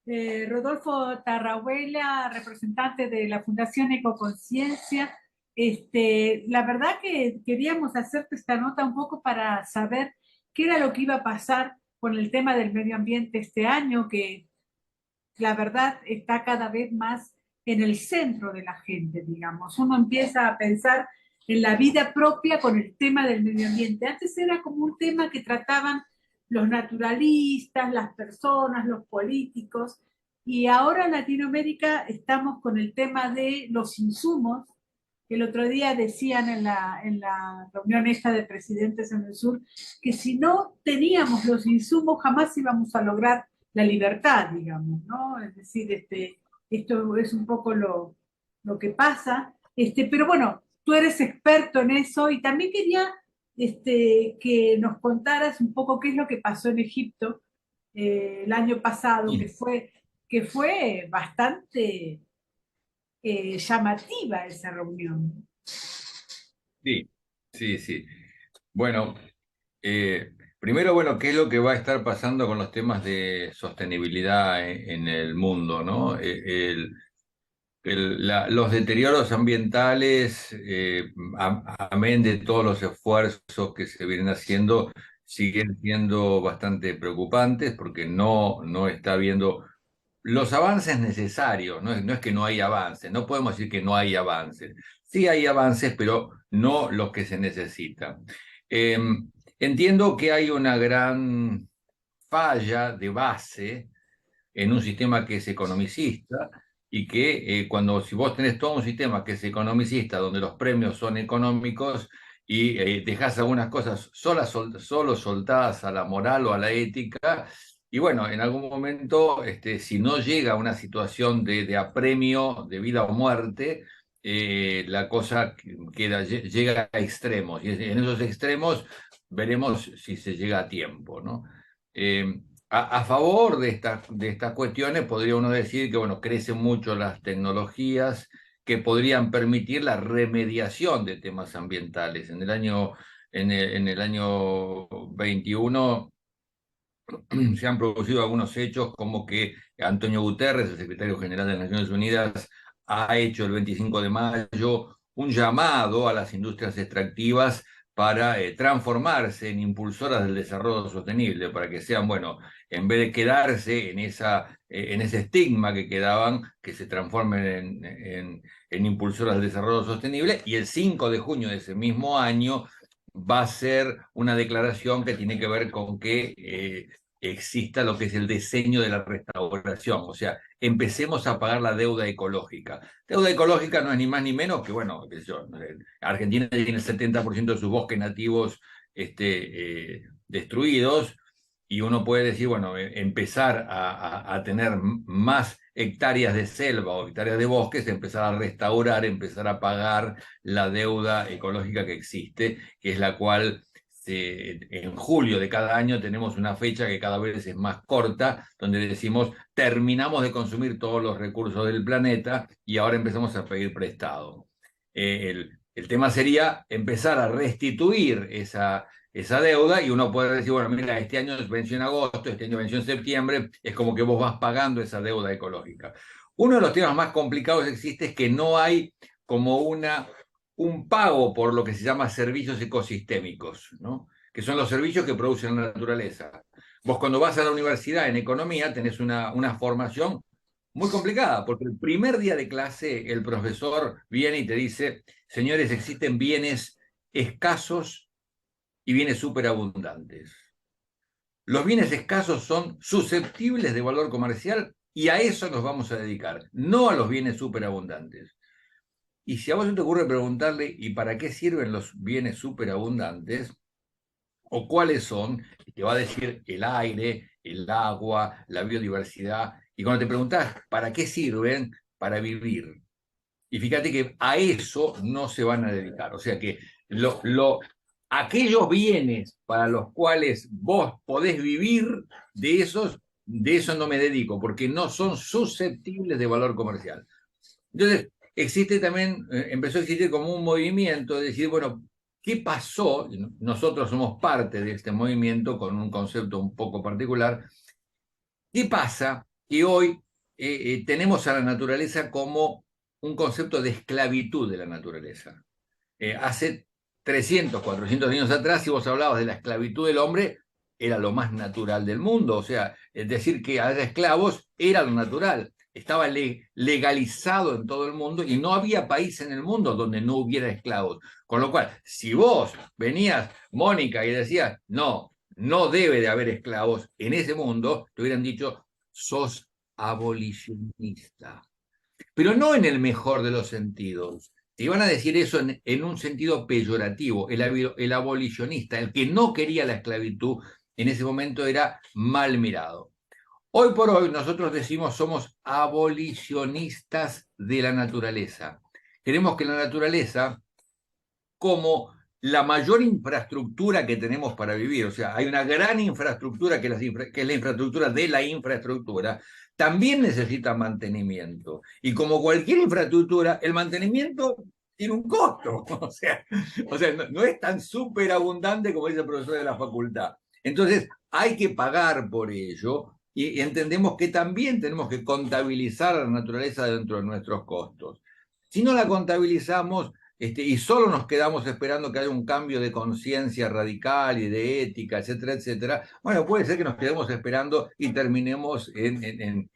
Rodolfo Tarrahuela, representante de la Fundación Ecoconciencia. La verdad que queríamos hacerte esta nota un poco para saber qué era lo que iba a pasar con el tema del medio ambiente este año, que la verdad está cada vez más en el centro de la gente, digamos. Uno empieza a pensar en la vida propia con el tema del medio ambiente. Antes era como un tema que trataban los naturalistas, las personas, los políticos, y ahora en Latinoamérica estamos con el tema de los insumos. El otro día decían en la reunión esta de presidentes en el sur que si no teníamos los insumos jamás íbamos a lograr la libertad, digamos, ¿no? Es decir, esto es un poco lo que pasa. Pero bueno, tú eres experto en eso y también quería que nos contaras un poco qué es lo que pasó en Egipto el año pasado, Sí, que fue bastante llamativa esa reunión. sí, sí, sí. Bueno, primero, bueno, ¿qué es lo que va a estar pasando con los temas de sostenibilidad en el mundo, ¿no? Los deterioros ambientales, amén de todos los esfuerzos que se vienen haciendo, siguen siendo bastante preocupantes porque no está habiendo los avances necesarios. No es que no hay avances, no podemos decir que no hay avances. Sí hay avances, pero no los que se necesitan. Eh, Entiendo que hay una gran falla de base en un sistema que es economicista y que si vos tenés todo un sistema que es economicista, donde los premios son económicos y dejás algunas cosas solo soltadas a la moral o a la ética, y bueno, en algún momento, si no llega a una situación de apremio de vida o muerte, la cosa llega a extremos, y en esos extremos veremos si se llega a tiempo, ¿no? A favor de estas cuestiones, podría uno decir que, bueno, crecen mucho las tecnologías que podrían permitir la remediación de temas ambientales. En el año 21 se han producido algunos hechos como que Antonio Guterres, el secretario general de las Naciones Unidas, ha hecho el 25 de mayo un llamado a las industrias extractivas para transformarse en impulsoras del desarrollo sostenible, para que sean, bueno, en vez de quedarse en ese estigma que quedaban, que se transformen en impulsoras del desarrollo sostenible. Y el 5 de junio de ese mismo año va a ser una declaración que tiene que ver con que exista lo que es el diseño de la restauración. O sea, empecemos a pagar la deuda ecológica. Deuda ecológica no es ni más ni menos que, bueno, qué sé yo, Argentina tiene el 70% de sus bosques nativos destruidos, y uno puede decir, bueno, empezar a tener más hectáreas de selva o hectáreas de bosques, empezar a restaurar, empezar a pagar la deuda ecológica que existe, que es la cual en julio de cada año tenemos una fecha que cada vez es más corta, donde decimos, terminamos de consumir todos los recursos del planeta y ahora empezamos a pedir prestado. El tema sería empezar a restituir esa deuda, y uno puede decir, bueno, mira, este año venció en agosto, este año venció en septiembre, es como que vos vas pagando esa deuda ecológica. Uno de los temas más complicados que existe es que no hay como un pago por lo que se llama servicios ecosistémicos, ¿no? Que son los servicios que produce la naturaleza. Vos cuando vas a la universidad en economía tenés una formación muy complicada, porque el primer día de clase el profesor viene y te dice, señores, existen bienes escasos y bienes superabundantes. Los bienes escasos son susceptibles de valor comercial y a eso nos vamos a dedicar, no a los bienes superabundantes. Y si a vos se te ocurre preguntarle, ¿y para qué sirven los bienes superabundantes? ¿O cuáles son? Y te va a decir el aire, el agua, la biodiversidad. Y cuando te preguntás, ¿para qué sirven? Para vivir. Y fíjate que a eso no se van a dedicar. O sea que aquellos bienes para los cuales vos podés vivir, de eso no me dedico, porque no son susceptibles de valor comercial. Entonces, existe también, empezó a existir como un movimiento de decir, bueno, ¿qué pasó? Nosotros somos parte de este movimiento con un concepto un poco particular. ¿Qué pasa que hoy tenemos a la naturaleza como un concepto de esclavitud de la naturaleza. Hace 300, 400 años atrás, si vos hablabas de la esclavitud del hombre, era lo más natural del mundo. O sea, es decir, que haya esclavos era lo natural. Estaba legalizado en todo el mundo y no había país en el mundo donde no hubiera esclavos. Con lo cual, si vos venías, Mónica, y decías, no, no debe de haber esclavos en ese mundo, te hubieran dicho, sos abolicionista, pero no en el mejor de los sentidos. Te iban a decir eso en un sentido peyorativo. El abolicionista, el que no quería la esclavitud, en ese momento era mal mirado. Hoy por hoy nosotros decimos somos abolicionistas de la naturaleza. Queremos que la naturaleza, como la mayor infraestructura que tenemos para vivir, o sea, hay una gran infraestructura que es la infraestructura de la infraestructura, también necesita mantenimiento. Y como cualquier infraestructura, el mantenimiento tiene un costo, o sea no es tan súper abundante como dice el profesor de la facultad. Entonces, hay que pagar por ello y entendemos que también tenemos que contabilizar a la naturaleza dentro de nuestros costos. Si no la contabilizamos, y solo nos quedamos esperando que haya un cambio de conciencia radical y de ética, etcétera, etcétera, bueno, puede ser que nos quedemos esperando y terminemos en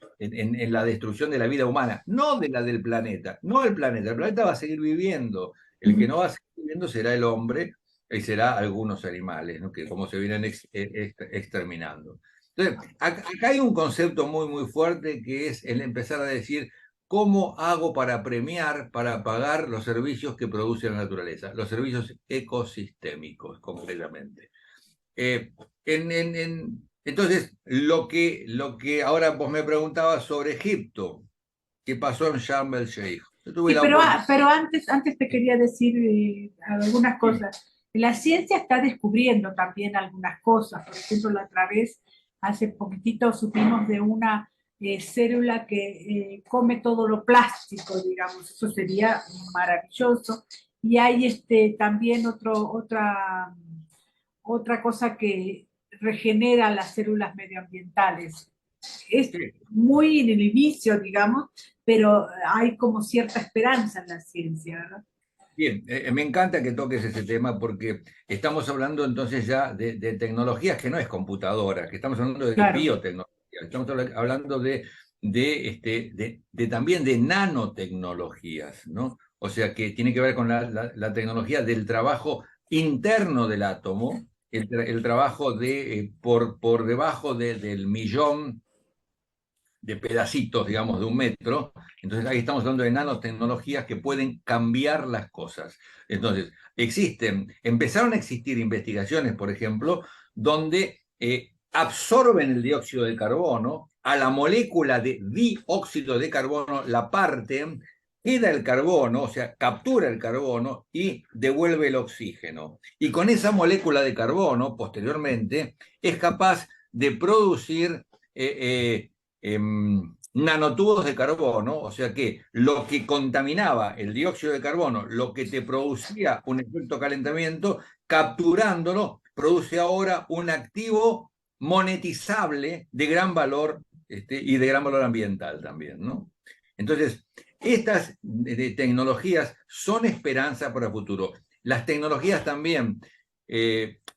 la destrucción de la vida humana, no de la del planeta, no el planeta va a seguir viviendo, el que no va a seguir viviendo será el hombre y será algunos animales, ¿no? Que como se vienen exterminando. Entonces, acá hay un concepto muy, muy fuerte que es el empezar a decir, ¿cómo hago para premiar, para pagar los servicios que produce la naturaleza? Los servicios ecosistémicos, concretamente. Eh, entonces, lo que ahora vos me preguntabas sobre Egipto, ¿qué pasó en Sharm el Sheikh? Yo tuve Sí, la pero, oportunidad. pero antes te quería decir algunas cosas. La ciencia está descubriendo también algunas cosas. Por ejemplo, la otra vez, hace poquitito, supimos de una célula que come todo lo plástico, digamos. Eso sería maravilloso. Y hay también otra cosa que regenera las células medioambientales. Es Sí. muy en el inicio, digamos, pero hay como cierta esperanza en la ciencia, ¿verdad? Bien, me encanta que toques ese tema porque estamos hablando entonces ya de tecnologías que no es computadora, que estamos hablando de Claro. biotecnología, estamos hablando de también de nanotecnologías, ¿no? O sea, que tiene que ver con la tecnología del trabajo interno del átomo, el trabajo por debajo del millón de pedacitos, digamos, de un metro. Entonces ahí estamos hablando de nanotecnologías que pueden cambiar las cosas. Entonces, empezaron a existir investigaciones, por ejemplo, donde absorben el dióxido de carbono, a la molécula de dióxido de carbono la parten, queda el carbono, o sea, captura el carbono y devuelve el oxígeno. Y con esa molécula de carbono, posteriormente, es capaz de producir nanotubos de carbono, o sea que lo que contaminaba el dióxido de carbono, lo que te producía un efecto calentamiento, capturándolo, produce ahora un activo monetizable de gran valor y de gran valor ambiental también, ¿no? Entonces, estas tecnologías son esperanza para el futuro. Las tecnologías también,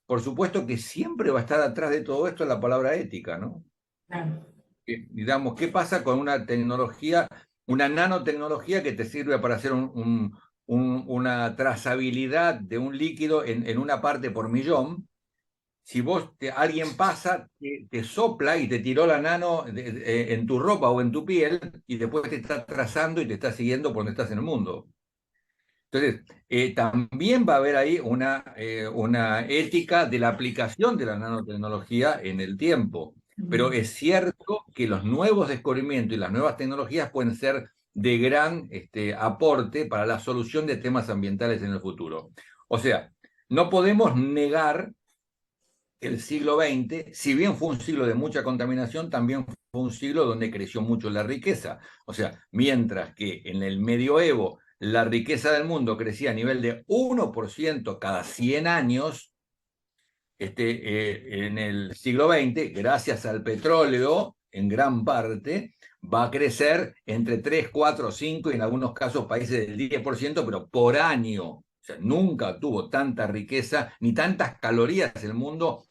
por supuesto que siempre va a estar atrás de todo esto la palabra ética, ¿no? Claro. Digamos, ¿qué pasa con una tecnología, una nanotecnología que te sirve para hacer una trazabilidad de un líquido en una parte por millón? Si alguien pasa, te sopla y te tiró la nano en tu ropa o en tu piel y después te está trazando y te está siguiendo por donde estás en el mundo. Entonces, también va a haber ahí una ética de la aplicación de la nanotecnología en el tiempo. Pero es cierto que los nuevos descubrimientos y las nuevas tecnologías pueden ser de gran aporte para la solución de temas ambientales en el futuro. O sea, no podemos negar que el siglo XX, si bien fue un siglo de mucha contaminación, también fue un siglo donde creció mucho la riqueza. O sea, mientras que en el medioevo la riqueza del mundo crecía a nivel de 1% cada 100 años, en el siglo XX, gracias al petróleo en gran parte, va a crecer entre 3, 4, 5 y en algunos casos países del 10%, pero por año. O sea, nunca tuvo tanta riqueza ni tantas calorías el mundo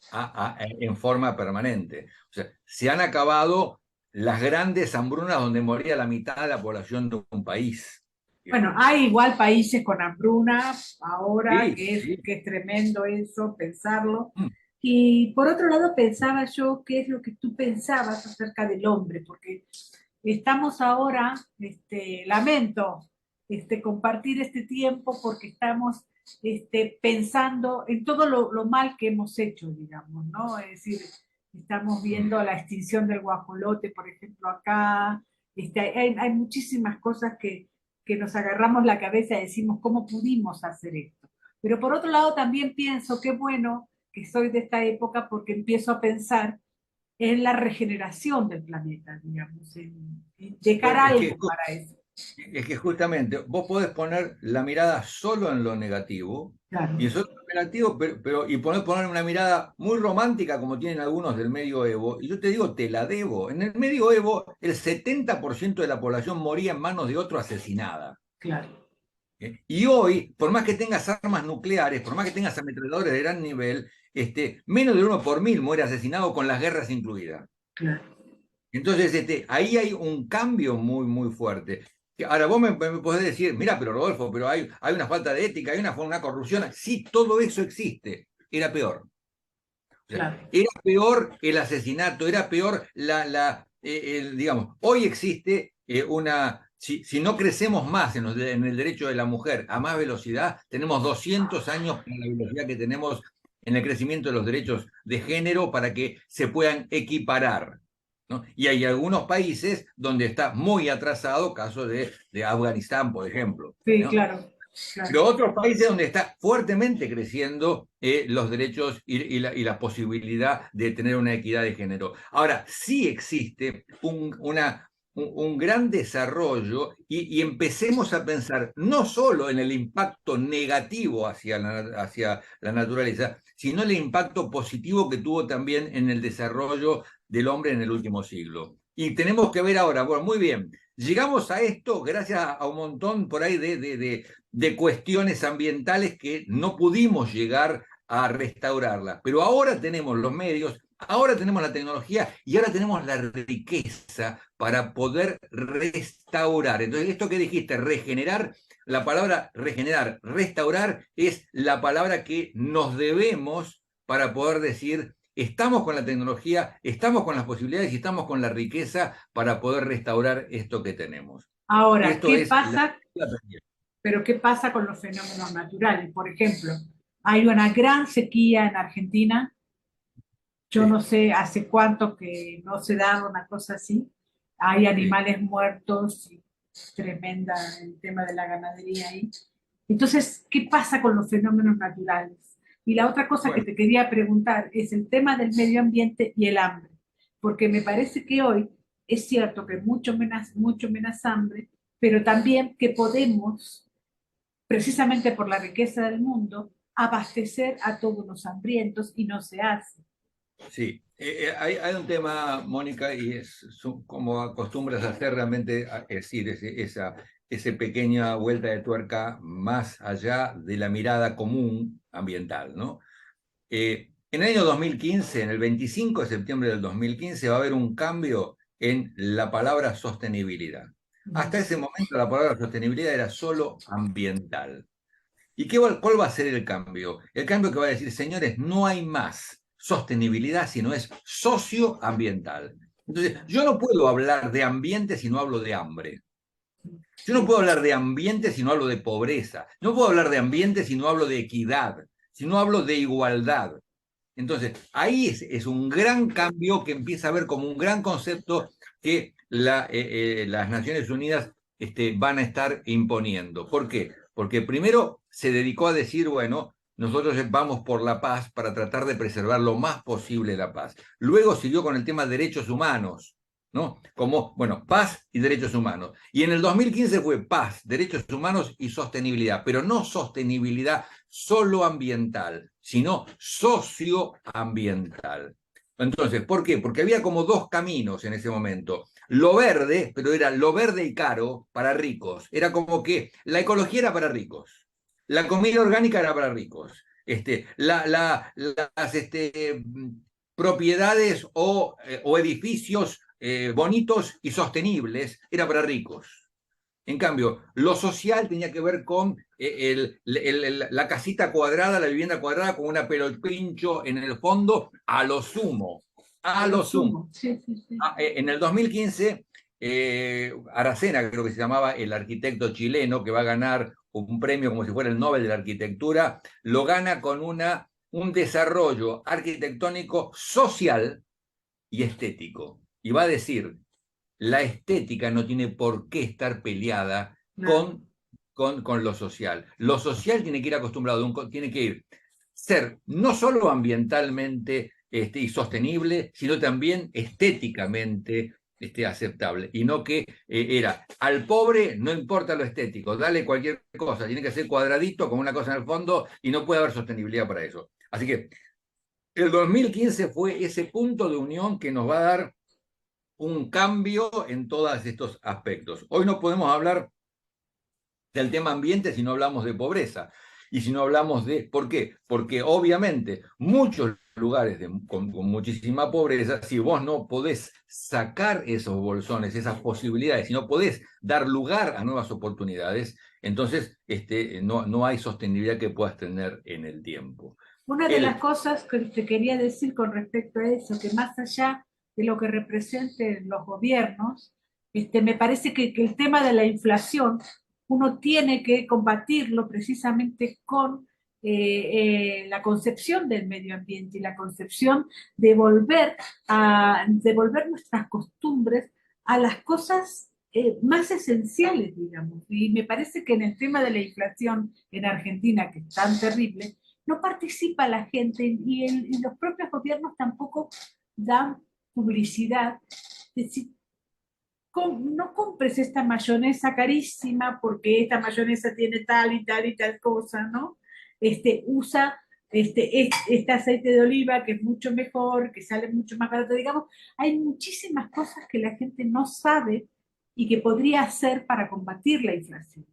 en forma permanente. O sea, se han acabado las grandes hambrunas donde moría la mitad de la población de un país. Bueno, hay igual países con hambruna ahora, Sí, sí. que es tremendo eso, pensarlo. Y por otro lado, pensaba yo qué es lo que tú pensabas acerca del hombre, porque estamos ahora, lamento compartir este tiempo porque estamos pensando en todo lo mal que hemos hecho, digamos, ¿no? Es decir, estamos viendo la extinción del guajolote, por ejemplo, acá. Hay muchísimas cosas que nos agarramos la cabeza y decimos, ¿cómo pudimos hacer esto? Pero por otro lado, también pienso, qué bueno que soy de esta época porque empiezo a pensar en la regeneración del planeta, digamos, en dejar Bueno, algo para eso. es que justamente vos podés poner la mirada solo en lo negativo Claro, y solo en lo negativo, y poner una mirada muy romántica como tienen algunos del medioevo. Y yo te digo, te la debo. En el medioevo, el 70% de la población moría en manos de otro asesinada. claro, Y hoy, por más que tengas armas nucleares, por más que tengas ametralladores de gran nivel, menos de 1 por 1000 muere asesinado con las guerras incluidas. claro. Entonces, ahí hay un cambio muy, muy fuerte. Ahora, vos me podés decir, mira, pero Rodolfo, pero hay una falta de ética, hay una corrupción. Sí, todo eso existe. Era peor. O sea, Claro. era peor el asesinato, era peor digamos, hoy existe si no crecemos más en el derecho de la mujer a más velocidad, tenemos 200 años para la velocidad que tenemos en el crecimiento de los derechos de género para que se puedan equiparar. ¿No? Y hay algunos países donde está muy atrasado, caso de Afganistán, por ejemplo. Sí, ¿No? claro, claro. Pero otros países donde está fuertemente creciendo los derechos y la posibilidad de tener una equidad de género. Ahora, sí existe un gran desarrollo y empecemos a pensar no solo en el impacto negativo hacia la naturaleza, sino el impacto positivo que tuvo también en el desarrollo del hombre en el último siglo. Y tenemos que ver ahora, bueno, muy bien, llegamos a esto gracias a un montón por ahí de cuestiones ambientales que no pudimos llegar a restaurarlas. Pero ahora tenemos los medios, ahora tenemos la tecnología y ahora tenemos la riqueza para poder restaurar. Entonces, esto que dijiste, regenerar, la palabra regenerar, restaurar, es la palabra que nos debemos para poder decir, estamos con la tecnología, estamos con las posibilidades y estamos con la riqueza para poder restaurar esto que tenemos. Ahora, Esto ¿qué es pasa? Pero ¿qué pasa con los fenómenos naturales? Por ejemplo, hay una gran sequía en Argentina. Yo sí, no sé hace cuánto que no se da una cosa así. Hay sí. animales muertos, y tremenda el tema de la ganadería ahí. Entonces, ¿qué pasa con los fenómenos naturales? Y la otra cosa que Bueno, te quería preguntar es el tema del medio ambiente y el hambre, porque me parece que hoy es cierto que mucho menos hambre, pero también que podemos, precisamente por la riqueza del mundo, abastecer a todos los hambrientos y no se hace. sí. Hay un tema, Mónica, y como acostumbras a hacer realmente, es decir, ese pequeña vuelta de tuerca más allá de la mirada común ambiental, ¿no? En el año 2015, en el 25 de septiembre del 2015, va a haber un cambio en la palabra sostenibilidad. Hasta ese momento la palabra sostenibilidad era solo ambiental. ¿Y cuál va a ser el cambio? El cambio que va a decir, señores, no hay más sostenibilidad si no es socioambiental. Entonces, yo no puedo hablar de ambiente si no hablo de hambre. Yo no puedo hablar de ambiente si no hablo de pobreza. No puedo hablar de ambiente si no hablo de equidad, si no hablo de igualdad. Entonces, ahí es un gran cambio que empieza a ver como un gran concepto que las Naciones Unidas van a estar imponiendo. ¿Por qué? Porque primero se dedicó a decir, bueno, nosotros vamos por la paz para tratar de preservar lo más posible la paz. Luego siguió con el tema de derechos humanos, ¿no? Como, bueno, paz y derechos humanos. Y en el 2015 fue paz, derechos humanos y sostenibilidad, pero no sostenibilidad solo ambiental, sino socioambiental. Entonces, ¿por qué? Porque había como dos caminos en ese momento. Lo verde, pero era lo verde y caro para ricos. Era como que la ecología era para ricos, la comida orgánica era para ricos, las propiedades o edificios bonitos y sostenibles era para ricos. En cambio, lo social tenía que ver con la casita cuadrada, la vivienda cuadrada con una pelopincho en el fondo, a lo sumo, A a lo lo sumo. sumo, sí, sí, sí. En el 2015, Aracena, creo que se llamaba el arquitecto chileno, que va a ganar un premio como si fuera el Nobel de la Arquitectura, lo gana con un desarrollo arquitectónico social y estético. Y va a decir, la estética no tiene por qué estar peleada Claro. con lo social. Lo social tiene que ir acostumbrado, tiene que ir ser no solo ambientalmente y sostenible, sino también estéticamente aceptable. Y no que era al pobre no importa lo estético, dale cualquier cosa, tiene que ser cuadradito con una cosa en el fondo y no puede haber sostenibilidad para eso. Así que el 2015 fue ese punto de unión que nos va a dar un cambio en todos estos aspectos. Hoy no podemos hablar del tema ambiente si no hablamos de pobreza y si no hablamos de... ¿Por qué? Porque obviamente muchos lugares con muchísima pobreza, si vos no podés sacar esos bolsones, esas posibilidades, si no podés dar lugar a nuevas oportunidades, entonces no hay sostenibilidad que puedas tener en el tiempo. Una de las El, cosas que te quería decir con respecto a eso, que más allá de lo que representen los gobiernos, me parece que el tema de la inflación uno tiene que combatirlo precisamente con la concepción del medio ambiente y la concepción de volver nuestras costumbres a las cosas más esenciales, digamos. Y me parece que en el tema de la inflación en Argentina, que es tan terrible, no participa la gente y los propios gobiernos tampoco dan publicidad. Es decir, no compres esta mayonesa carísima porque esta mayonesa tiene tal y tal y tal cosa, ¿no? Usa este aceite de oliva que es mucho mejor, que sale mucho más barato, digamos. Hay muchísimas cosas que la gente no sabe y que podría hacer para combatir la inflación.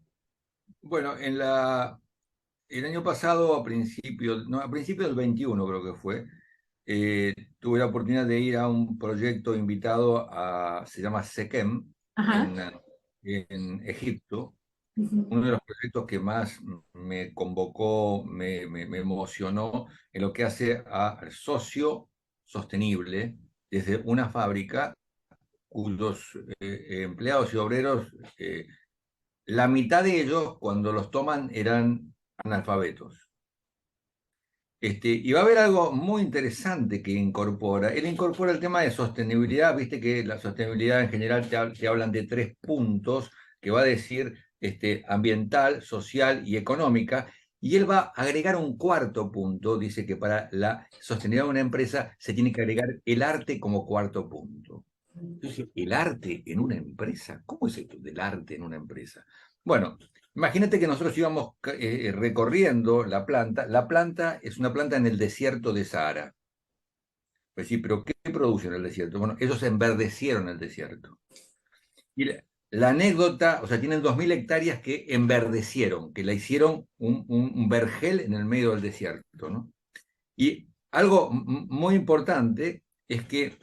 bueno, el año pasado, a principio del 21 creo que fue, tuve la oportunidad de ir a un proyecto invitado se llama SEQEM, Ajá. en Egipto, Ujú. uno de los proyectos que más me convocó, me emocionó en lo que hace al socio sostenible desde una fábrica cuyos empleados y obreros, la mitad de ellos cuando los toman eran analfabetos. Y va a haber algo muy interesante que incorpora. Él incorpora el tema de sostenibilidad, viste que la sostenibilidad en general te hablan de tres puntos, que va a decir ambiental, social y económica, y él va a agregar un cuarto punto, dice que para la sostenibilidad de una empresa se tiene que agregar el arte como cuarto punto. Entonces, el arte en una empresa, ¿cómo es esto del arte en una empresa? Bueno, imagínate que nosotros íbamos recorriendo la planta. La planta es una planta en el desierto de Sahara. Pues sí, pero ¿qué producen en el desierto? Bueno, ellos enverdecieron el desierto. Y la anécdota, o sea, tienen 2000 hectáreas que enverdecieron, que la hicieron un vergel en el medio del desierto, ¿no? Y algo muy importante es que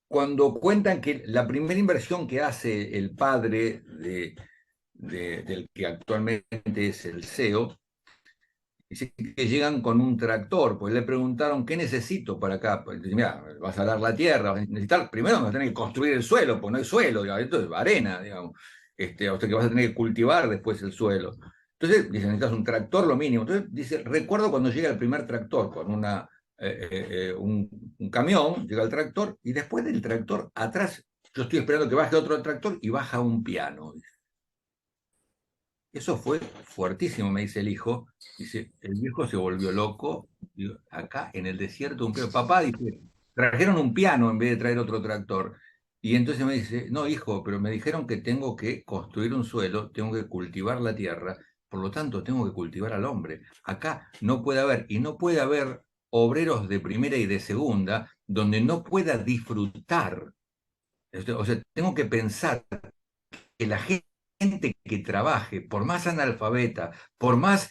cuando cuentan que la primera inversión que hace el padre del que actualmente es el CEO, dice que llegan con un tractor, pues le preguntaron, ¿qué necesito para acá? Pues dice, mira, vas a arar la tierra, vas a necesitar, primero vas a tener que construir el suelo, pues no hay suelo, digamos, esto es arena, digamos, o sea que vas a tener que cultivar después el suelo. Entonces, dice, necesitas un tractor lo mínimo. Entonces, dice, recuerdo cuando llega el primer tractor con un camión, llega el tractor, y después del tractor, atrás, yo estoy esperando que baje otro tractor y baja un piano. Eso fue fuertísimo, me dice el hijo. Dice, el viejo se volvió loco. Digo, acá en el desierto, un piano. Papá, dice, trajeron un piano en vez de traer otro tractor. Y entonces me dice, no, hijo, pero me dijeron que tengo que construir un suelo, tengo que cultivar la tierra, por lo tanto tengo que cultivar al hombre. Acá no puede haber, y no puede haber obreros de primera y de segunda, donde no pueda disfrutar. O sea, tengo que pensar que la gente que trabaje, por más analfabeta, por más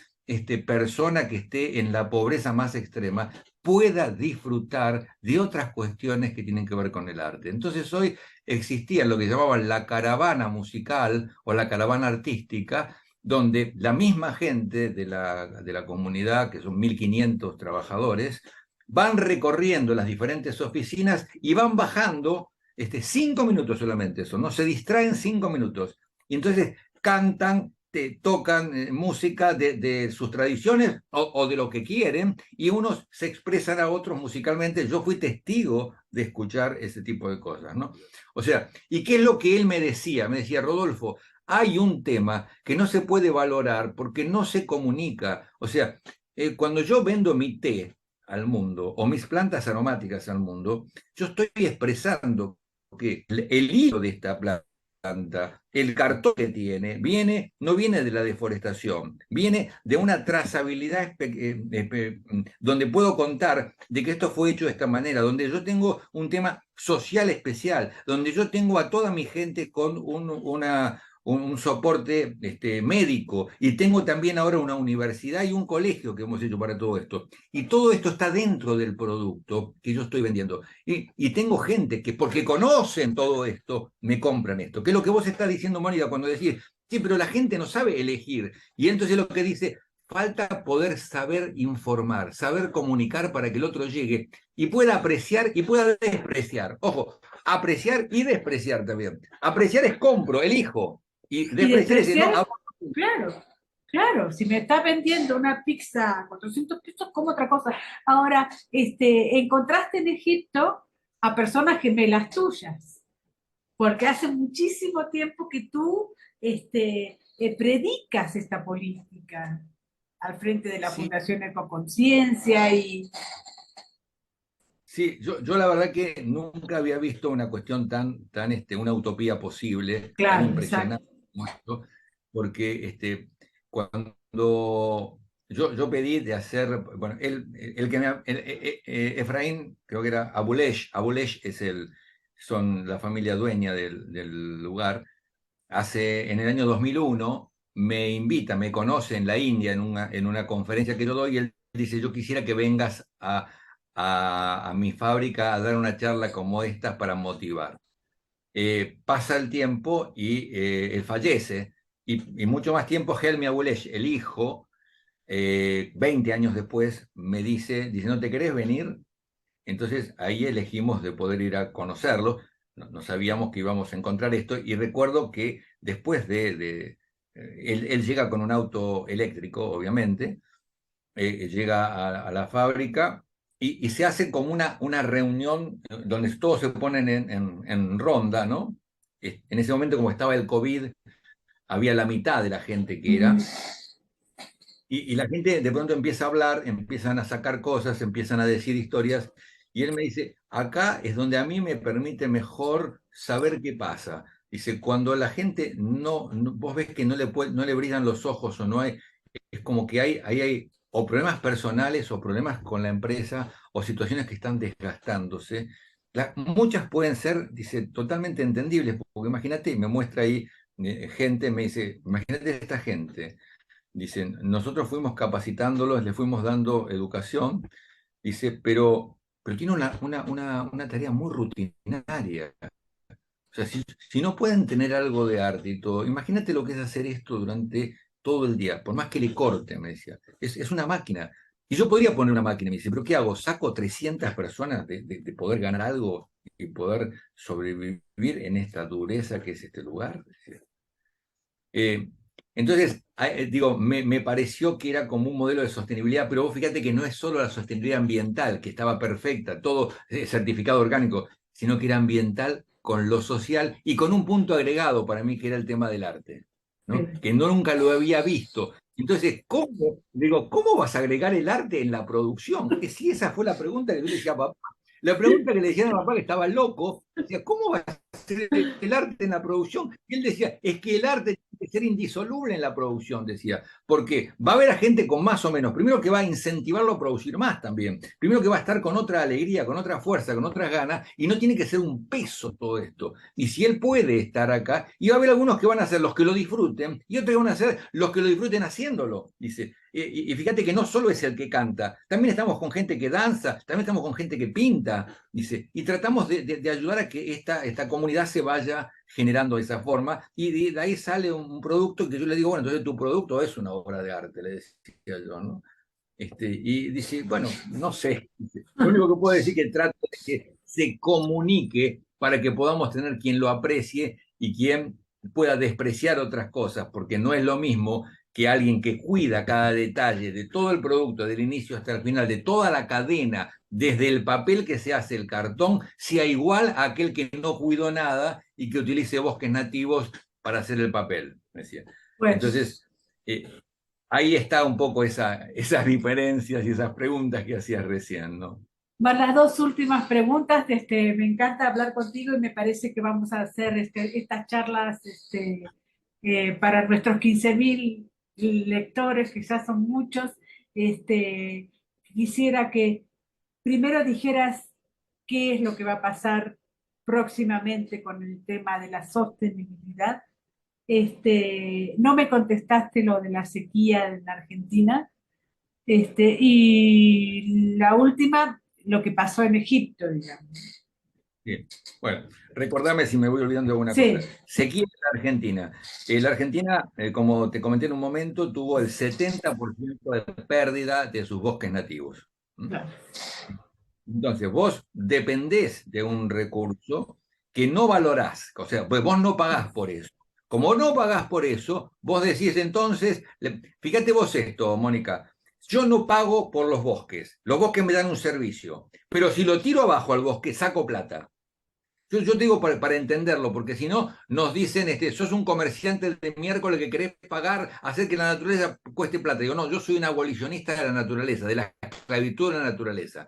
persona que esté en la pobreza más extrema, pueda disfrutar de otras cuestiones que tienen que ver con el arte. Entonces hoy existía lo que llamaban la caravana musical o la caravana artística, donde la misma gente de la comunidad, que son 1.500 trabajadores, van recorriendo las diferentes oficinas y van bajando 5 minutos solamente eso, ¿no? Se distraen 5 minutos. Y entonces cantan, tocan música de sus tradiciones o de lo que quieren, y unos se expresan a otros musicalmente. Yo fui testigo de escuchar ese tipo de cosas, ¿no? O sea, ¿y qué es lo que él me decía? Me decía, Rodolfo, hay un tema que no se puede valorar porque no se comunica. O sea, cuando yo vendo mi té al mundo o mis plantas aromáticas al mundo, yo estoy expresando que el hilo de esta planta, el cartón que tiene, no viene de la deforestación, viene de una trazabilidad donde puedo contar de que esto fue hecho de esta manera, donde yo tengo un tema social especial, donde yo tengo a toda mi gente con un soporte médico, y tengo también ahora una universidad y un colegio que hemos hecho para todo esto. Y todo esto está dentro del producto que yo estoy vendiendo. Y tengo gente que, porque conocen todo esto, me compran esto. Que es lo que vos estás diciendo, Mónica, cuando decís, sí, pero la gente no sabe elegir. Y entonces lo que dice, falta poder saber informar, saber comunicar para que el otro llegue y pueda apreciar y pueda despreciar. Ojo, apreciar y despreciar también. Apreciar es compro, elijo. Y Y despreciar es no. despreciar, claro, claro, si me está vendiendo una pizza a 400 pesos, como otra cosa. Ahora, encontraste en Egipto a personas gemelas tuyas, porque hace muchísimo tiempo que tú predicas esta política al frente de la Sí, Fundación Ecoconciencia y sí, yo la verdad que nunca había visto una cuestión una utopía posible, tan claro, exacto. impresionante como esto, porque cuando yo pedí de hacer, bueno, el que Efraín, creo que era Abulesh son la familia dueña del lugar, en el año 2001 me invita, me conoce en la India en una conferencia que yo doy, y él dice, yo quisiera que vengas a mi fábrica a dar una charla como esta para motivar. Pasa el tiempo y él fallece, y mucho más tiempo Helmi Abulesh, el hijo, 20 años después, dice, ¿no te querés venir? Entonces ahí elegimos de poder ir a conocerlo. No sabíamos que íbamos a encontrar esto, y recuerdo que después él llega con un auto eléctrico, obviamente, llega a la fábrica y se hace como una reunión donde todos se ponen en ronda, ¿no? En ese momento, como estaba el COVID, había la mitad de la gente que Ujú. era, y la gente de pronto empieza a hablar, empiezan a sacar cosas, empiezan a decir historias, y él me dice, acá es donde a mí me permite mejor saber qué pasa. Dice, cuando la gente vos ves que no le brillan los ojos, o no hay, es como que hay o problemas personales o problemas con la empresa o situaciones que están desgastándose. Muchas pueden ser, dice, totalmente entendibles, porque imagínate, me muestra ahí gente, me dice, imagínate esta gente. Dicen, nosotros fuimos capacitándolos, le fuimos dando educación, dice, pero tiene una tarea muy rutinaria. O sea, si no pueden tener algo de arte y todo, imagínate lo que es hacer esto durante todo el día, por más que le corte, me decía. Es una máquina. Y yo podría poner una máquina, me dice, pero ¿qué hago? ¿Saco 300 personas de poder ganar algo y poder sobrevivir en esta dureza que es este lugar? Eh, entonces, digo, me pareció que era como un modelo de sostenibilidad, pero vos fíjate que no es solo la sostenibilidad ambiental, que estaba perfecta, todo certificado orgánico, sino que era ambiental con lo social y con un punto agregado para mí, que era el tema del arte, ¿no? Sí. Que nunca lo había visto. Entonces, ¿cómo vas a agregar el arte en la producción? Que sí, esa fue la pregunta que yo le decía a papá. La pregunta que le decía a papá, que estaba loco, decía, ¿cómo vas hacer el arte en la producción? Y él decía, es que el arte tiene que ser indisoluble en la producción, decía, porque va a haber a gente con más o menos, primero que va a incentivarlo a producir más también, primero que va a estar con otra alegría, con otra fuerza, con otras ganas, y no tiene que ser un peso todo esto. Y si él puede estar acá, y va a haber algunos que van a ser los que lo disfruten, y otros que van a ser los que lo disfruten haciéndolo, dice. Y fíjate que no solo es el que canta, también estamos con gente que danza, también estamos con gente que pinta, dice, y tratamos de ayudar a que esta comunidad se vaya generando de esa forma, y de ahí sale un producto que yo le digo, bueno, entonces tu producto es una obra de arte, le decía yo, ¿no? Y dice, bueno, no sé, lo único que puedo decir es que trato de que se comunique para que podamos tener quien lo aprecie y quien pueda despreciar otras cosas, porque no es lo mismo que alguien que cuida cada detalle de todo el producto, del inicio hasta el final, de toda la cadena, desde el papel que se hace el cartón, sea igual a aquel que no cuidó nada y que utilice bosques nativos para hacer el papel, decía. Bueno, Entonces, ahí está un poco esas diferencias y esas preguntas que hacías recién, ¿no? van las dos últimas preguntas. Me encanta hablar contigo y me parece que vamos a hacer estas charlas para nuestros 15.000 lectores, que ya son muchos. Quisiera que primero dijeras qué es lo que va a pasar próximamente con el tema de la sostenibilidad. No me contestaste lo de la sequía en la Argentina. Y la última, lo que pasó en Egipto, digamos. Bien. Bueno, recordame si me voy olvidando de alguna Sí, cosa. Sequía en la Argentina. La Argentina, como te comenté en un momento, tuvo el 70% de pérdida de sus bosques nativos. ¿Mm? claro. Entonces, vos dependés de un recurso que no valorás, o sea, pues vos no pagás por eso. Como no pagás por eso, vos decís entonces, fíjate vos esto, Mónica, yo no pago por los bosques me dan un servicio, pero si lo tiro abajo al bosque, saco plata. Yo te digo para entenderlo, porque si no, nos dicen, sos un comerciante de miércoles que querés pagar, hacer que la naturaleza cueste plata. Digo, no, yo soy un abolicionista de la naturaleza, de la esclavitud de la naturaleza.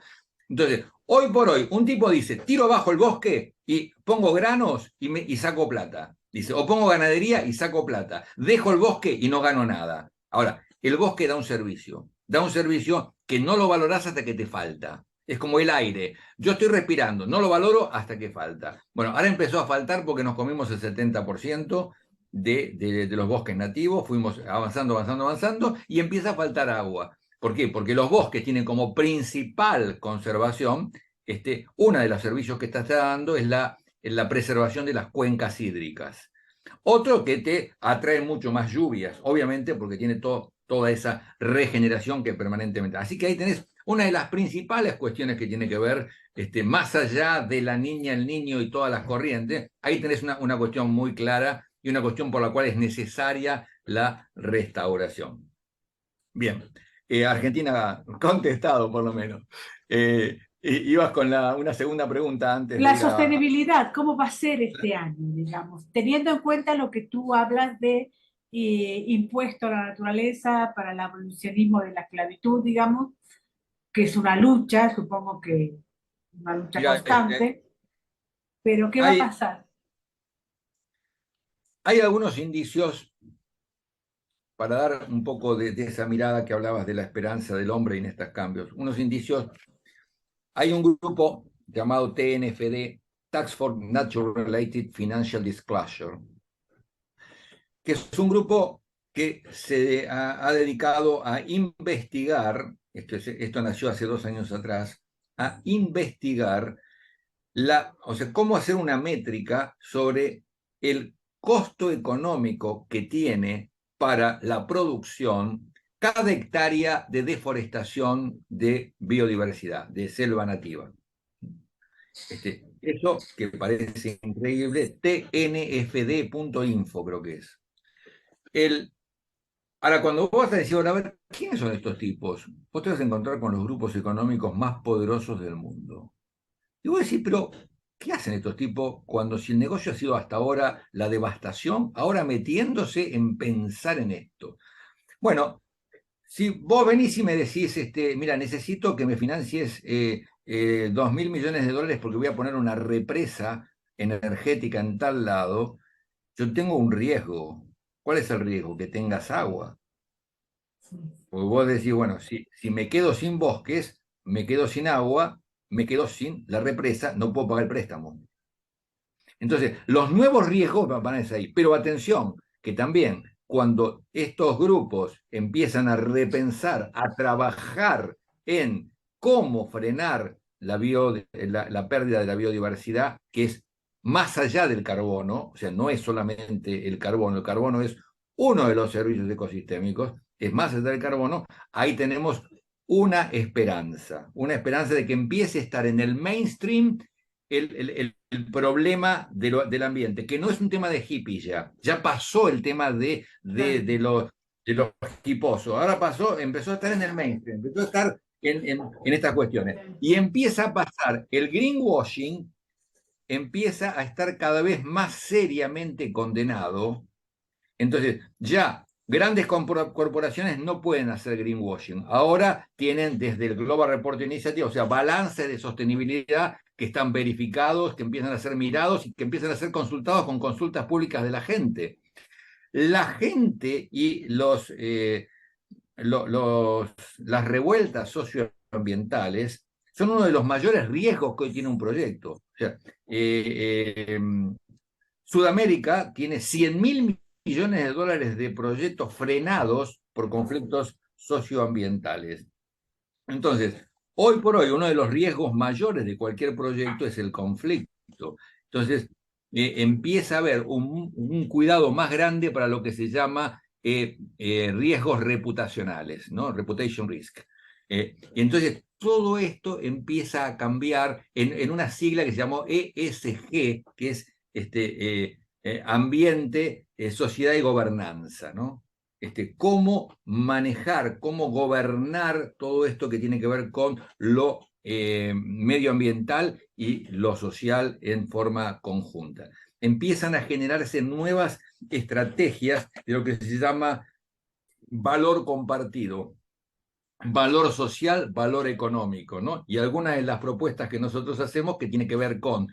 Entonces, hoy por hoy, un tipo dice, tiro abajo el bosque y pongo granos y saco plata. Dice, o pongo ganadería y saco plata. Dejo el bosque y no gano nada. Ahora, el bosque da un servicio que no lo valorás hasta que te falta. Es como el aire. Yo estoy respirando, no lo valoro hasta que falta. Bueno, ahora empezó a faltar porque nos comimos el 70% de los bosques nativos, fuimos avanzando, avanzando, avanzando, y empieza a faltar agua. ¿Por qué? Porque los bosques tienen como principal conservación, uno de los servicios que está dando es la preservación de las cuencas hídricas. Otro que te atrae mucho más lluvias, obviamente porque tiene toda esa regeneración que permanentemente. Así que ahí tenés una de las principales cuestiones que tiene que ver, más allá de la niña, el niño y todas las corrientes, ahí tenés una cuestión muy clara y una cuestión por la cual es necesaria la restauración. Bien, Argentina contestado por lo menos. Ibas con una segunda pregunta antes de La ir a... sostenibilidad, ¿cómo va a ser este año, digamos? Teniendo en cuenta lo que tú hablas de impuesto a la naturaleza para el abolicionismo de la esclavitud, digamos, que es una lucha, supongo que una lucha Mira, constante, pero ¿qué va a hay, pasar? hay algunos indicios para dar un poco de esa mirada que hablabas de la esperanza del hombre en estos cambios. Unos indicios, hay un grupo llamado TNFD, Tax for Nature Related Financial Disclosure, que es un grupo que se ha dedicado a investigar, esto nació hace 2 años atrás, a investigar o sea, cómo hacer una métrica sobre el costo económico que tiene para la producción cada hectárea de deforestación de biodiversidad, de selva nativa. Eso que parece increíble, tnfd.info creo que es. Ahora, cuando vos vas a decir, a ver, ¿quiénes son estos tipos? Vos te vas a encontrar con los grupos económicos más poderosos del mundo. Y vos decís, pero ¿qué hacen estos tipos cuando si el negocio ha sido hasta ahora la devastación, ahora metiéndose en pensar en esto? Bueno, si vos venís y me decís, mira, necesito que me financies $2.000 millones porque voy a poner una represa energética en tal lado, yo tengo un riesgo. ¿Cuál es el riesgo? Que tengas agua. Porque vos decís, bueno, si me quedo sin bosques, me quedo sin agua, me quedo sin la represa, no puedo pagar el préstamo. Entonces, los nuevos riesgos van a ser ahí. Pero atención, que también cuando estos grupos empiezan a repensar, a trabajar en cómo frenar la pérdida de la biodiversidad, que es más allá del carbono, o sea, no es solamente el carbono es uno de los servicios ecosistémicos, es más allá del carbono, ahí tenemos una esperanza de que empiece a estar en el mainstream el problema del ambiente, que no es un tema de hippies ya pasó el tema de los hiposos, ahora empezó a estar en el mainstream, empezó a estar en estas cuestiones. Y empieza a pasar, el greenwashing empieza a estar cada vez más seriamente condenado. Entonces, ya grandes corporaciones no pueden hacer greenwashing. Ahora tienen desde el Global Report Initiative, o sea, balance de sostenibilidad que están verificados, que empiezan a ser mirados y que empiezan a ser consultados con consultas públicas de la gente. La gente y las revueltas socioambientales son uno de los mayores riesgos que hoy tiene un proyecto. O sea, Sudamérica tiene 100.000 millones de dólares de proyectos frenados por conflictos socioambientales. Entonces, hoy por hoy, uno de los riesgos mayores de cualquier proyecto es el conflicto. Entonces, empieza a haber un cuidado más grande para lo que se llama riesgos reputacionales, ¿no? Reputation risk. Y entonces, todo esto empieza a cambiar en una sigla que se llamó ESG, que es ambiente, sociedad y gobernanza, ¿no? Cómo manejar, cómo gobernar todo esto que tiene que ver con lo medioambiental y lo social en forma conjunta. Empiezan a generarse nuevas estrategias de lo que se llama valor compartido, valor social, valor económico, ¿no? Y algunas de las propuestas que nosotros hacemos que tiene que ver con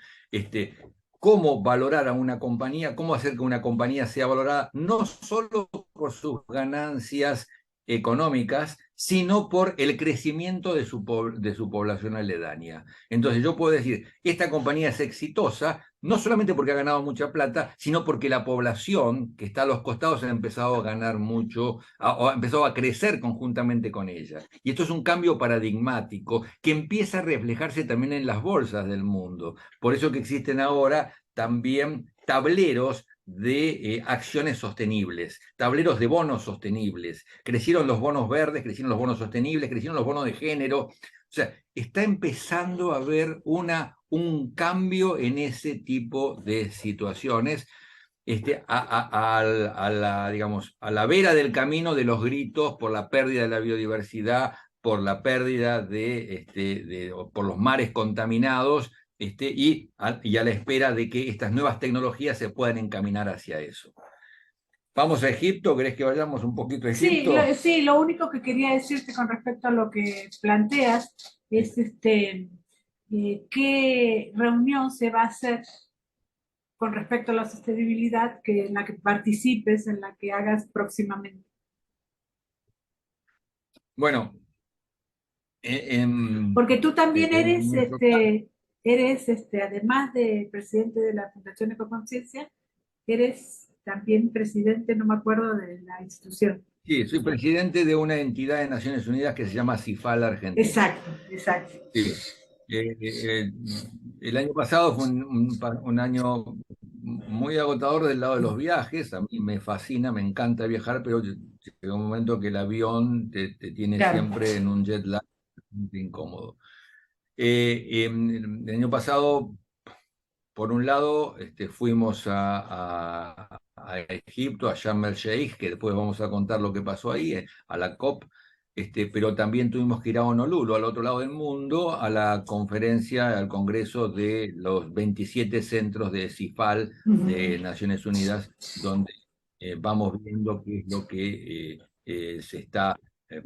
cómo valorar a una compañía, cómo hacer que una compañía sea valorada no solo por sus ganancias económicas, sino por el crecimiento de su población aledaña. Entonces yo puedo decir, esta compañía es exitosa, no solamente porque ha ganado mucha plata, sino porque la población que está a los costados ha empezado a ganar mucho, o ha empezado a crecer conjuntamente con ella. Y esto es un cambio paradigmático que empieza a reflejarse también en las bolsas del mundo. Por eso que existen ahora también tableros de acciones sostenibles, tableros de bonos sostenibles. Crecieron los bonos verdes, crecieron los bonos sostenibles, crecieron los bonos de género. O sea, está empezando a haber un cambio en ese tipo de situaciones, digamos, a la vera del camino de los gritos por la pérdida de la biodiversidad, por la pérdida por los mares contaminados, y a la espera de que estas nuevas tecnologías se puedan encaminar hacia eso. ¿Vamos a Egipto? ¿Querés que vayamos un poquito a Sí, Egipto? sí, lo único que quería decirte con respecto a lo que planteas es qué reunión se va a hacer con respecto a la sostenibilidad en la que participes, en la que hagas próximamente. Bueno, Porque tú también en nuestro caso, además de presidente de la Fundación Ecoconciencia, eres también presidente, no me acuerdo, de la institución. sí, soy presidente de una entidad de Naciones Unidas que se llama CIFAL Argentina. Exacto, exacto. Sí. El año pasado fue un año muy agotador del lado de los viajes. A mí me fascina, me encanta viajar, pero llega un momento que el avión te tiene Claro. siempre en un jet lag muy incómodo. El año pasado, por un lado, fuimos a Egipto, a Sharm el Sheikh, que después vamos a contar lo que pasó ahí, a la COP, pero también tuvimos que ir a Honolulu, al otro lado del mundo, a la conferencia, al congreso de los 27 centros de CIFAL de Naciones Unidas, donde vamos viendo qué es lo que se está eh,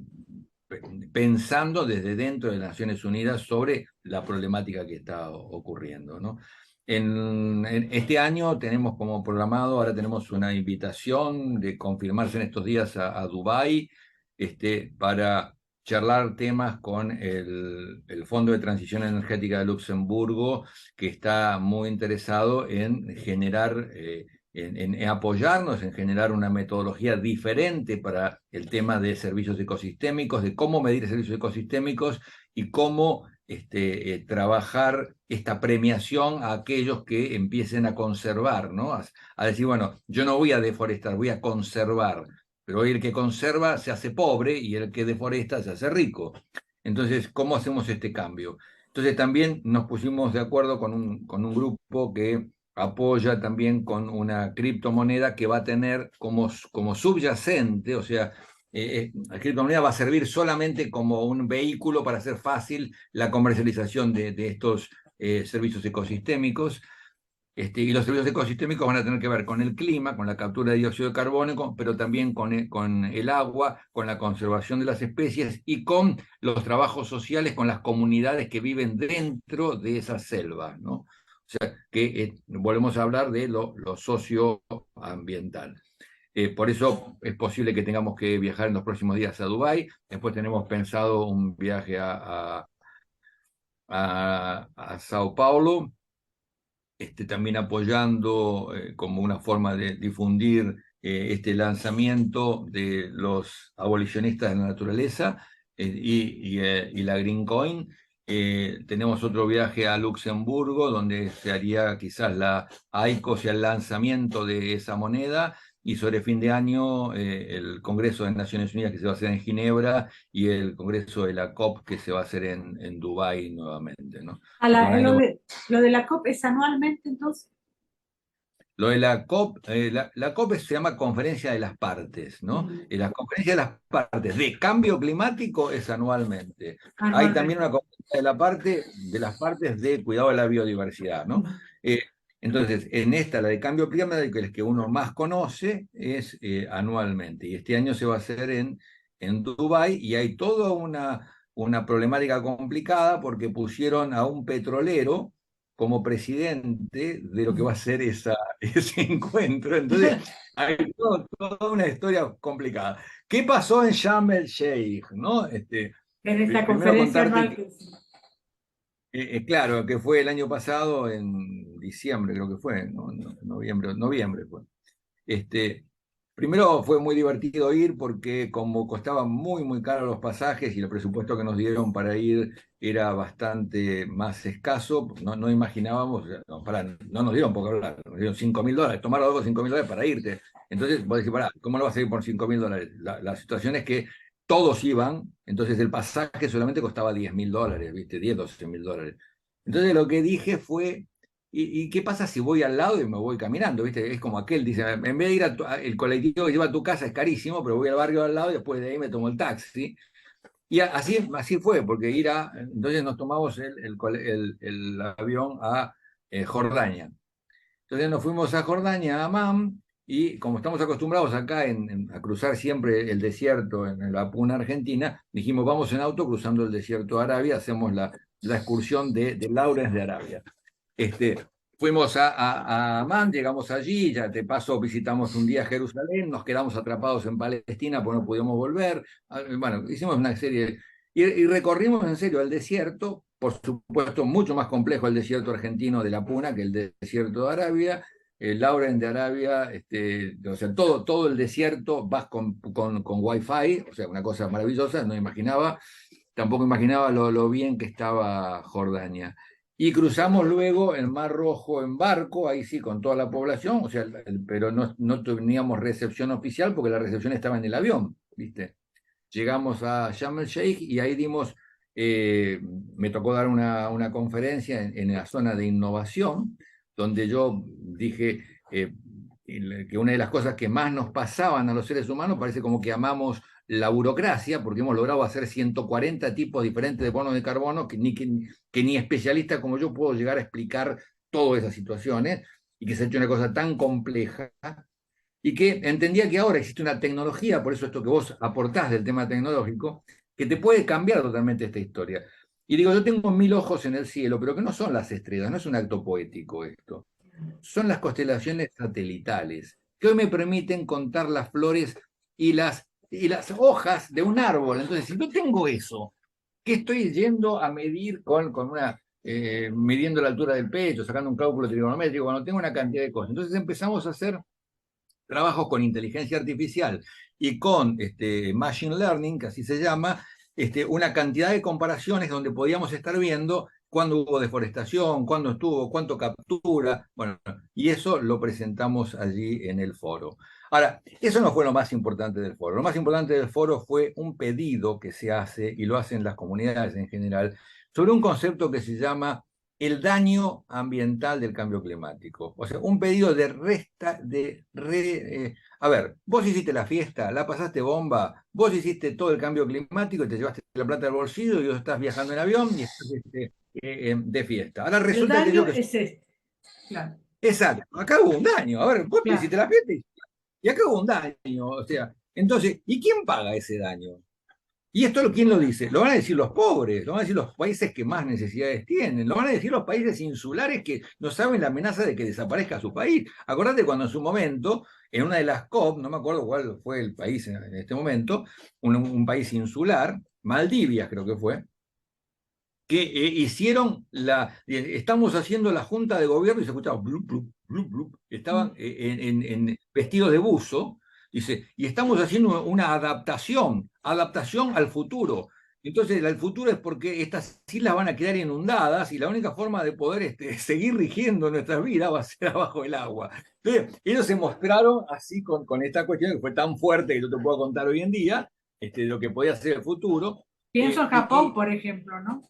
pensando desde dentro de Naciones Unidas sobre la problemática que está ocurriendo, ¿no? En este año tenemos como programado, ahora tenemos una invitación de confirmarse en estos días a Dubái, para charlar temas con el Fondo de Transición Energética de Luxemburgo, que está muy interesado en generar, en apoyarnos, en generar una metodología diferente para el tema de servicios ecosistémicos, de cómo medir servicios ecosistémicos y cómo trabajar esta premiación a aquellos que empiecen a conservar, ¿no? A decir, bueno, yo no voy a deforestar, voy a conservar, pero hoy el que conserva se hace pobre y el que deforesta se hace rico. Entonces, ¿cómo hacemos este cambio? Entonces también nos pusimos de acuerdo con un grupo que apoya también con una criptomoneda que va a tener como subyacente, o sea, la criptomoneda va a servir solamente como un vehículo para hacer fácil la comercialización de estos servicios ecosistémicos. Y los servicios ecosistémicos van a tener que ver con el clima, con la captura de dióxido de carbono, pero también con el agua, con la conservación de las especies y con los trabajos sociales con las comunidades que viven dentro de esa selva, ¿no? O sea, que volvemos a hablar de lo socioambiental. Por eso es posible que tengamos que viajar en los próximos días a Dubái. Después tenemos pensado un viaje a Sao Paulo, también apoyando como una forma de difundir este lanzamiento de los abolicionistas de la naturaleza y la Green Coin. Tenemos otro viaje a Luxemburgo, donde se haría quizás la AICOS y el lanzamiento de esa moneda, y sobre fin de año el Congreso de Naciones Unidas que se va a hacer en Ginebra y el Congreso de la COP que se va a hacer en Dubái nuevamente, ¿no? A Así que un año. lo de la COP es anualmente, entonces, Lo de la COP, la COP se llama Conferencia de las Partes, ¿no? Y la Conferencia de las Partes de Cambio Climático es anualmente. Hay también anualmente. una conferencia de las partes de cuidado de la biodiversidad, ¿no? Eh, entonces, en esta, la de cambio climático, el que uno más conoce, es anualmente. Y este año se va a hacer en Dubái y hay toda una problemática complicada porque pusieron a un petrolero como presidente de lo que va a ser ese encuentro. Entonces, hay toda una historia complicada. ¿Qué pasó en Sharm el Sheikh? ¿No? En esta Primero conferencia contarte anual que, que claro, que fue el año pasado, en diciembre creo que fue, noviembre fue. Este, Primero fue muy divertido ir porque como costaban muy, muy caros los pasajes y el presupuesto que nos dieron para ir era bastante más escaso, no imaginábamos, o sea, no nos dieron poco hablar, nos dieron $5.000, tomar algo $5.000 para irte. Entonces vos decís, pará, ¿cómo lo vas a ir por $5.000? La situación es que todos iban, entonces el pasaje solamente costaba $10.000, ¿viste? 10, $12.000. Entonces lo que dije fue, ¿y qué pasa si voy al lado y me voy caminando? ¿Viste? Es como aquel, dice, en vez de ir el colectivo que lleva a tu casa es carísimo, pero voy al barrio al lado y después de ahí me tomo el taxi. Y así fue, porque entonces nos tomamos el avión a Jordania. Entonces nos fuimos a Jordania, a Amán, y como estamos acostumbrados acá a cruzar siempre el desierto en la Puna Argentina, dijimos, vamos en auto cruzando el desierto de Arabia, hacemos la excursión de Lawrence de Arabia. Este, Fuimos a Amán, llegamos allí, ya de paso visitamos un día Jerusalén, nos quedamos atrapados en Palestina porque no pudimos volver. Bueno, hicimos una serie, y recorrimos en serio el desierto, por supuesto mucho más complejo el desierto argentino de la Puna que el desierto de Arabia. El Lauren de Arabia, o sea, todo el desierto vas con Wi-Fi, o sea, una cosa maravillosa, no imaginaba, tampoco imaginaba lo bien que estaba Jordania. Y cruzamos luego el Mar Rojo en barco, ahí sí, con toda la población, o sea, pero no teníamos recepción oficial porque la recepción estaba en el avión, ¿viste? Llegamos a Sharm el Sheikh y ahí me tocó dar una conferencia en la zona de innovación, donde yo dije que una de las cosas que más nos pasaban a los seres humanos parece como que amamos la burocracia, porque hemos logrado hacer 140 tipos diferentes de bonos de carbono que ni especialista como yo puedo llegar a explicar todas esas situaciones, y que se ha hecho una cosa tan compleja y que entendía que ahora existe una tecnología, por eso esto que vos aportás del tema tecnológico, que te puede cambiar totalmente esta historia. Y digo, yo tengo 1000 ojos en el cielo, pero que no son las estrellas, no es un acto poético esto. Son las constelaciones satelitales, que hoy me permiten contar las flores y las hojas de un árbol. Entonces, si yo tengo eso, ¿qué estoy yendo a medir midiendo la altura del pecho, sacando un cálculo trigonométrico, cuando tengo una cantidad de cosas? Entonces empezamos a hacer trabajos con inteligencia artificial y con machine learning, que así se llama, una cantidad de comparaciones donde podíamos estar viendo cuándo hubo deforestación, cuándo estuvo, cuánto captura, bueno, y eso lo presentamos allí en el foro. Ahora, eso no fue lo más importante del foro. Lo más importante del foro fue un pedido que se hace, y lo hacen las comunidades en general, sobre un concepto que se llama el daño ambiental del cambio climático. O sea, un pedido de a ver, vos hiciste la fiesta, la pasaste bomba, vos hiciste todo el cambio climático y te llevaste la plata al bolsillo y vos estás viajando en avión y estás de fiesta. Ahora El resulta que daño yo que... es este, claro, Exacto, acá hubo un daño. A ver, vos claro. hiciste la fiesta y acá hubo un daño. O sea, entonces, ¿y quién paga ese daño? ¿Y esto quién lo dice? Lo van a decir los pobres, lo van a decir los países que más necesidades tienen, lo van a decir los países insulares que no saben la amenaza de que desaparezca su país. Acordate cuando en su momento, en una de las COP, no me acuerdo cuál fue el país en este momento, un país insular, Maldivia creo que fue, que hicieron estamos haciendo la junta de gobierno y se escuchaba blup, blup, blup, blup. Estaban en vestidos de buzo, dice, y estamos haciendo una adaptación al futuro. Entonces, el futuro es porque estas islas van a quedar inundadas y la única forma de poder seguir rigiendo nuestras vidas va a ser abajo del agua. Entonces, ellos se mostraron así con esta cuestión que fue tan fuerte que yo te puedo contar hoy en día, de lo que podía ser el futuro. Pienso en Japón, Y por ejemplo, ¿no?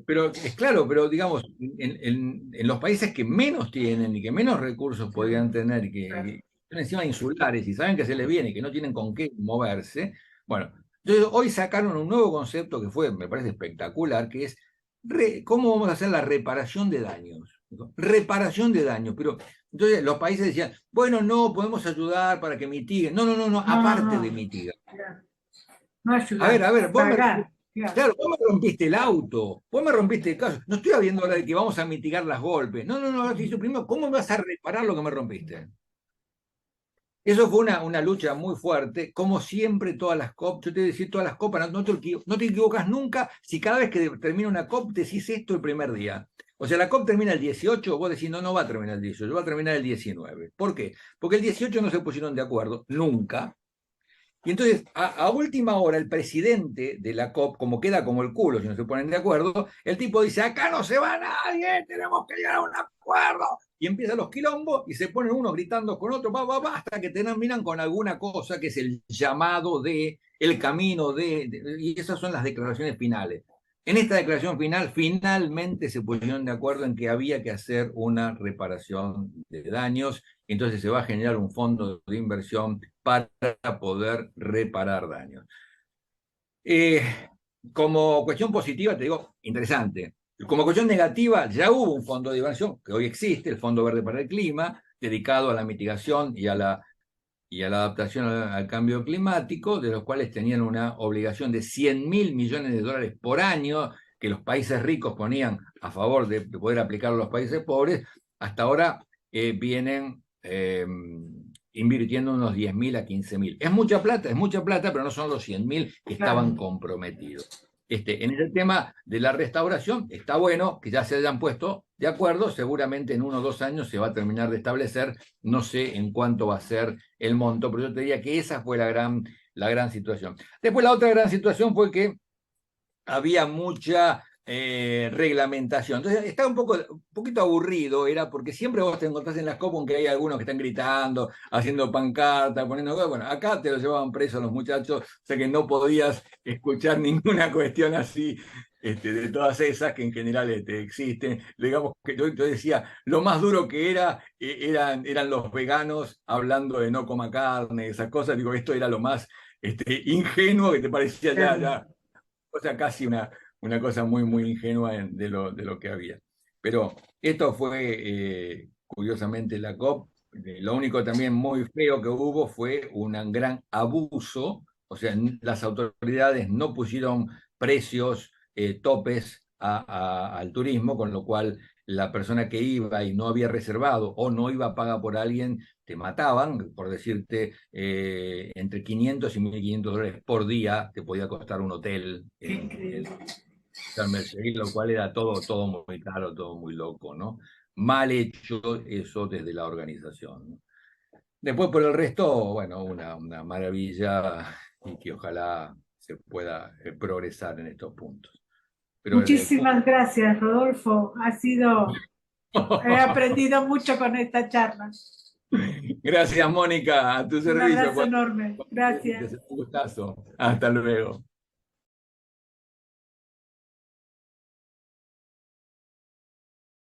pero es claro, pero digamos, en los países que menos tienen y que menos recursos podrían tener, Claro. que son encima insulares y saben que se les viene y que no tienen con qué moverse, bueno, entonces hoy sacaron un nuevo concepto que fue, me parece espectacular, que es cómo vamos a hacer la reparación de daños. ¿No? Reparación de daños, pero entonces los países decían, bueno, no, podemos ayudar para que mitiguen. No, no, no, no, No, no, aparte de no, mitigar. claro. No ayudar, A ver, pagar, claro. claro, vos me rompiste el auto, vos me rompiste el caso. No estoy hablando ahora de que vamos a mitigar las golpes. No, no, no, estoy diciendo primero, ¿cómo vas a reparar lo que me rompiste? Eso fue una lucha muy fuerte, como siempre todas las COP, yo te voy a decir todas las COP, no te equivocas nunca si cada vez que termina una COP decís esto el primer día. O sea, la COP termina el 18, vos decís, no, no va a terminar el 18, va a terminar el 19. ¿Por qué? Porque el 18 no se pusieron de acuerdo, nunca. Y entonces, a última hora, el presidente de la COP, como queda como el culo si no se ponen de acuerdo, el tipo dice, acá no se va nadie, tenemos que llegar a un acuerdo. Y empiezan los quilombos y se ponen unos gritando con otro, hasta que terminan con alguna cosa que es el llamado el camino y esas son las declaraciones finales. En esta declaración final, finalmente se pusieron de acuerdo en que había que hacer una reparación de daños, entonces se va a generar un fondo de inversión para poder reparar daños. Eh, como cuestión positiva, te digo, interesante. Como cuestión negativa, ya hubo un fondo de inversión que hoy existe, el Fondo Verde para el Clima, dedicado a la mitigación y a la adaptación al cambio climático, de los cuales tenían una obligación de 100.000 millones de dólares por año que los países ricos ponían a favor de poder aplicar a los países pobres. Hasta ahora vienen invirtiendo unos 10.000 a 15.000. Es mucha plata, pero no son los 100.000 que estaban Claro. comprometidos. En el tema de la restauración, está bueno que ya se hayan puesto de acuerdo, seguramente en 1 o 2 años se va a terminar de establecer, no sé en cuánto va a ser el monto, pero yo te diría que esa fue la gran situación. Después la otra gran situación fue que había mucha reglamentación. Entonces estaba un poquito aburrido, era porque siempre vos te encontrás en las COP que hay algunos que están gritando, haciendo pancartas, poniendo cosas. Bueno, acá te lo llevaban preso los muchachos, o sea que no podías escuchar ninguna cuestión así. De todas esas que en general existen, digamos que yo decía, lo más duro que eran los veganos hablando de no coma carne, esas cosas, digo, esto era lo más ingenuo que te parecía ya o sea, casi una cosa muy, muy ingenua de lo que había. Pero esto fue, curiosamente, la COP. Lo único también muy feo que hubo fue un gran abuso, o sea, las autoridades no pusieron precios topes al turismo, con lo cual la persona que iba y no había reservado o no iba paga por alguien, te mataban, por decirte, entre 500 y 1.500 dólares por día te podía costar un hotel Qué en increíble. Sharm el Sheikh, lo cual era todo muy caro, todo muy loco, ¿no? Mal hecho eso desde la organización, ¿no? Después por el resto, bueno, una maravilla y que ojalá se pueda progresar en estos puntos. Pero desde el punto... Muchísimas gracias, Rodolfo. He aprendido mucho con esta charla. Gracias, Mónica, a tu Un servicio. abrazo enorme. Un Gracias. gustazo. Hasta luego.